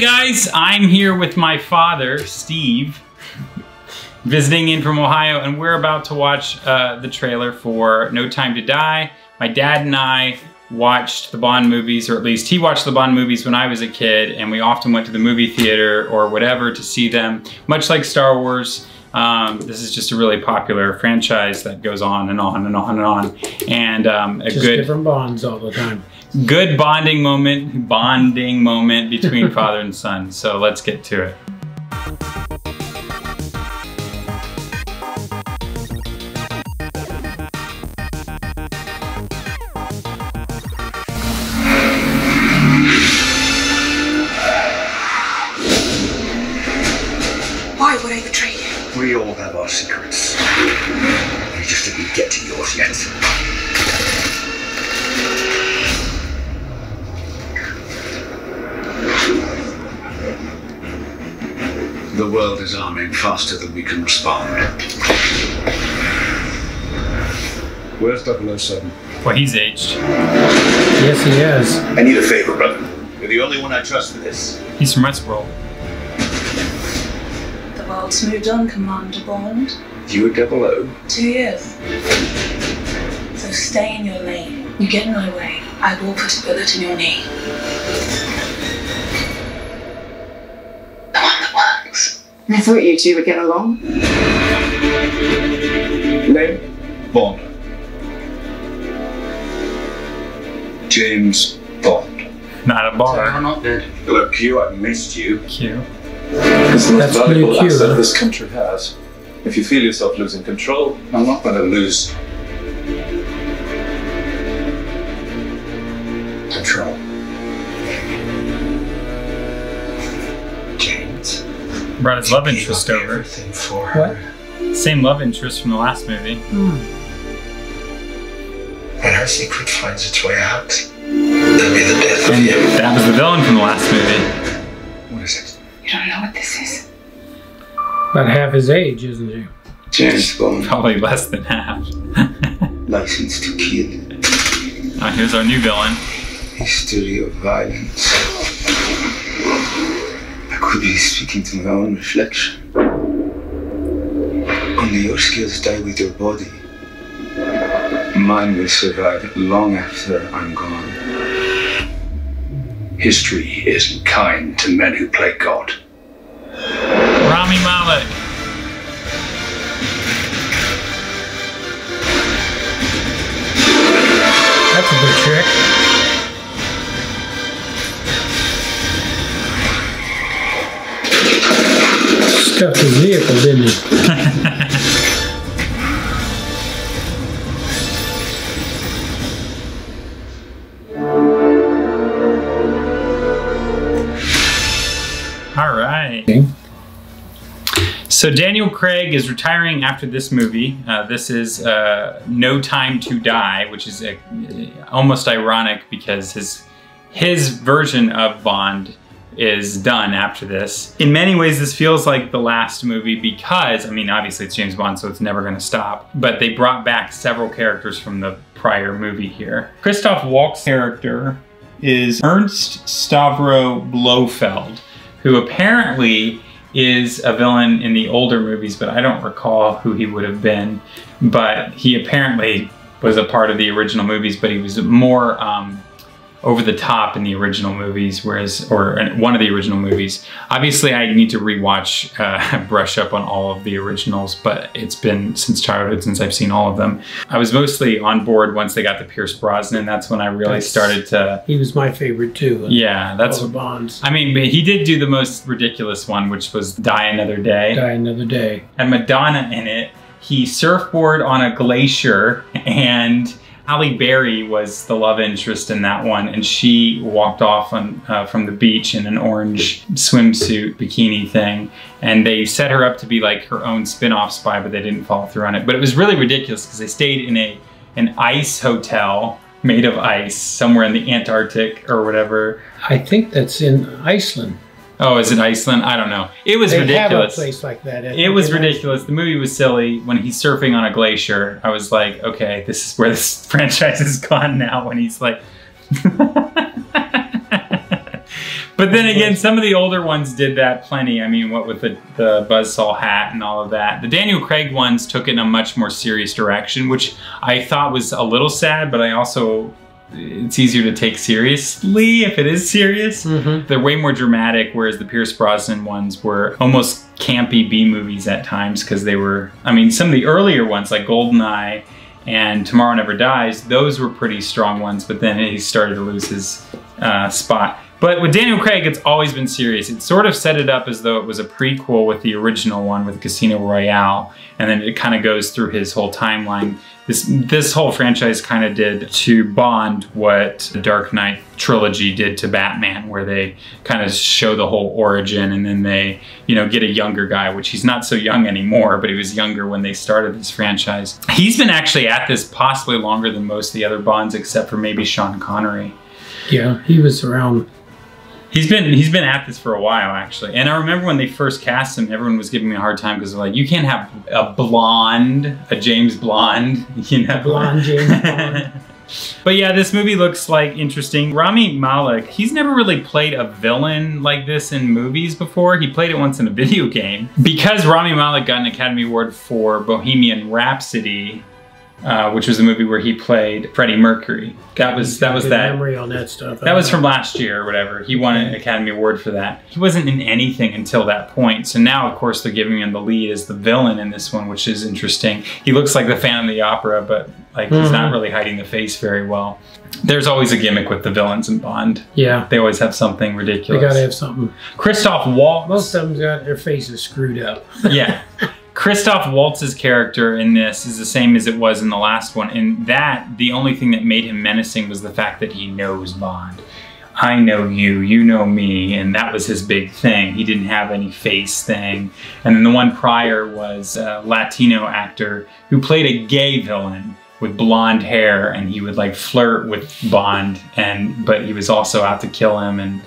guys, I'm here with my father, Steve, visiting in from Ohio, and we're about to watch the trailer for No Time to Die. My dad and I watched the Bond movies, or at least he watched the Bond movies when I was a kid, and we often went to the movie theater or whatever to see them. Much like Star Wars, this is just a really popular franchise that goes on and on and on and on. And just good different Bonds all the time. Good bonding moment between father and son. So let's get to it. Why would I betray you? We all have our secrets. You just didn't get to yours yet. The world is arming faster than we can respond. Where's 007? Well, he's aged. Yes, he is. I need a favor, brother. You're the only one I trust for this. He's from Westworld. The world's moved on, Commander Bond. You were 00? 2 years. So stay in your lane. You get in my way, I will put a bullet in your knee. The one that works. I thought you two would get along. Name? Bond. James Bond. Not a bar. I'm not dead. Hello, Q. I missed you. Q. It's the most valuable Q, asset huh? this country has. If you feel yourself losing control, I'm not going to lose control. James. Brought his love interest over. Everything for her. What? Same love interest from the last movie. When her secret finds its way out, there'll be the death of And you. that was the villain from the last movie. What is it? You don't know what this is. About half his age, isn't he? James Bond. Probably less than half. License to kill. Here's our new villain. History of violence. I could be speaking to my own reflection. Only your skills die with your body. Mine will survive long after I'm gone. History isn't kind to men who play God. Rami Malek. That's a good trick. Stuffed his vehicle, didn't he? All right. So Daniel Craig is retiring after this movie. This is No Time to Die, which is almost ironic because his version of Bond is done after this. In many ways, this feels like the last movie because, I mean, obviously it's James Bond, so it's never gonna stop, but they brought back several characters from the prior movie here. Christoph Waltz's character is Ernst Stavro Blofeld, who apparently is a villain in the older movies, but I don't recall who he would have been. But he apparently was a part of the original movies, but he was more over the top in the original movies, or one of the original movies. Obviously, I need to rewatch, brush up on all of the originals, but it's been since childhood since I've seen all of them. I was mostly on board once they got to Pierce Brosnan. That's when I really started to... He was my favorite too. Yeah, that's all the Bonds. I mean, but he did do the most ridiculous one, which was Die Another Day. Die Another Day. And Madonna in it. He surfboarded on a glacier, and Halle Berry was the love interest in that one, and she walked off from the beach in an orange swimsuit bikini thing, and they set her up to be like her own spin-off spy, but they didn't follow through on it. But it was really ridiculous because they stayed in an ice hotel made of ice somewhere in the Antarctic or whatever. I think that's in Iceland. Oh, is it Iceland? I don't know. It was ridiculous. They have a place like that. It was ridiculous. The movie was silly. When he's surfing on a glacier, I was like, okay, this is where this franchise has gone now. When he's like... But then again, some of the older ones did that plenty. I mean, what with the buzzsaw hat and all of that. The Daniel Craig ones took it in a much more serious direction, which I thought was a little sad, but I also, it's easier to take seriously if it is serious. They're way more dramatic, whereas the Pierce Brosnan ones were almost campy B movies at times, because they were, I mean, some of the earlier ones like GoldenEye and Tomorrow Never Dies, those were pretty strong ones, but then he started to lose his spot. But with Daniel Craig, it's always been serious. It sort of set it up as though it was a prequel with the original one with Casino Royale, and then it kind of goes through his whole timeline. This whole franchise kind of did to Bond what the Dark Knight trilogy did to Batman, where they kind of show the whole origin, and then they, you know, get a younger guy, which he's not so young anymore, but he was younger when they started this franchise. He's been actually at this possibly longer than most of the other Bonds, except for maybe Sean Connery. Yeah, he was around. He's been at this for a while, actually. And I remember when they first cast him, everyone was giving me a hard time because they're like, you can't have a James Blonde, you know? Blonde James Bond. But yeah, this movie looks like interesting. Rami Malek, he's never really played a villain like this in movies before. He played it once in a video game. Because Rami Malek got an Academy Award for Bohemian Rhapsody, which was a movie where he played Freddie Mercury. That was that. Memory on that stuff. That was from last year or whatever. He won an Academy Award for that. He wasn't in anything until that point. So now, of course, they're giving him the lead as the villain in this one, which is interesting. He looks like the Phantom of the Opera, but like he's not really hiding the face very well. There's always a gimmick with the villains in Bond. Yeah. They always have something ridiculous. They gotta have something. Christoph Waltz. Most of them got their faces screwed up. Yeah. Christoph Waltz's character in this is the same as it was in the last one. In that, the only thing that made him menacing was the fact that he knows Bond. I know you, you know me, and that was his big thing. He didn't have any face thing. And then the one prior was a Latino actor who played a gay villain with blonde hair, and he would like flirt with Bond, but he was also out to kill him. And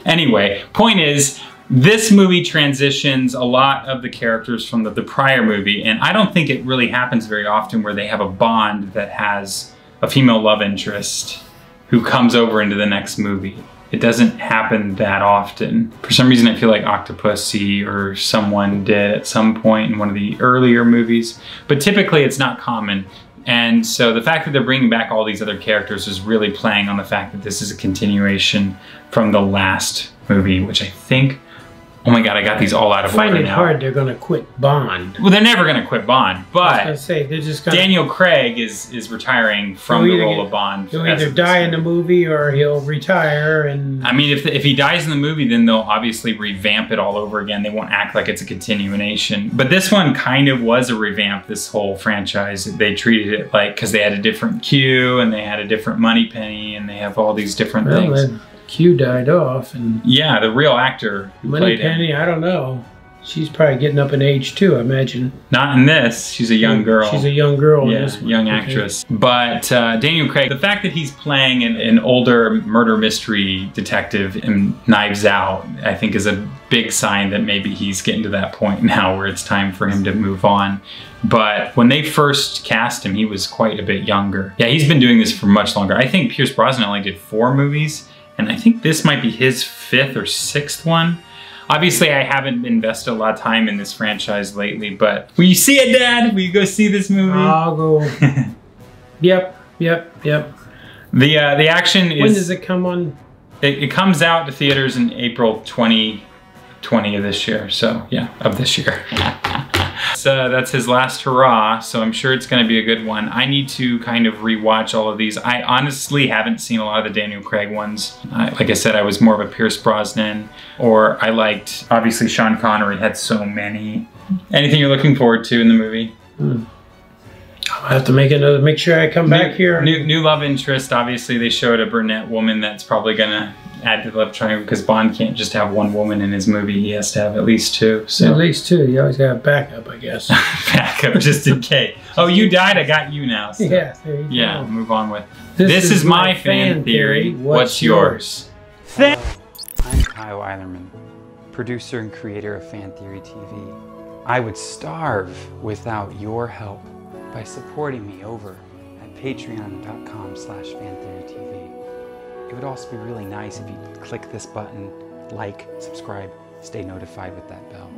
anyway, point is, this movie transitions a lot of the characters from the prior movie, and I don't think it really happens very often where they have a Bond that has a female love interest who comes over into the next movie. It doesn't happen that often. For some reason, I feel like Octopussy or someone did at some point in one of the earlier movies, but typically it's not common. And so the fact that they're bringing back all these other characters is really playing on the fact that this is a continuation from the last movie, which I think, oh my God, I got these all out of order now. I find it hard they're going to quit Bond. Well, they're never going to quit Bond, but I was gonna say, they're just gonna, Daniel Craig is retiring from the role of Bond. He'll either die in the movie or he'll retire. And I mean, if he dies in the movie, then they'll obviously revamp it all over again. They won't act like it's a continuation. But this one kind of was a revamp, this whole franchise. They treated it like, because they had a different Q and they had a different Moneypenny and they have all these different things. Q died off, and yeah, the real actor who played him. Moneypenny, I don't know. She's probably getting up in age too, I imagine. Not in this. She's a young girl. She's a young girl. Yeah, in this one. young actress. Okay. But Daniel Craig, the fact that he's playing an older murder mystery detective in Knives Out, I think is a big sign that maybe he's getting to that point now where it's time for him to move on. But when they first cast him, he was quite a bit younger. Yeah, he's been doing this for much longer. I think Pierce Brosnan only did 4 movies. And I think this might be his 5th or 6th one. Obviously, I haven't invested a lot of time in this franchise lately, but will you see it, Dad? Will you go see this movie? I'll go. Yep. The action is... When does it come on? It comes out to theaters in April 2020 of this year. So, yeah, of this year. So that's his last hurrah, so I'm sure it's going to be a good one. I need to kind of rewatch all of these. I honestly haven't seen a lot of the Daniel Craig ones. Like I said, I was more of a Pierce Brosnan, or I liked, obviously Sean Connery had so many. Anything you're looking forward to in the movie? I'll have to make sure I come back here. New love interest, obviously they showed a brunette woman that's probably going to add to the love triangle, because Bond can't just have one woman in his movie. He has to have at least 2. So. At least 2. You always got backup, I guess. Backup, just in case. Oh, you died, I got you now. So. Yeah, there you go. Move on with. This is my fan theory. What's yours? I'm Kyle Eilerman, producer and creator of Fan Theory TV. I would starve without your help by supporting me over at patreon.com/fantheorytv. It would also be really nice if you click this button, like, subscribe, stay notified with that bell.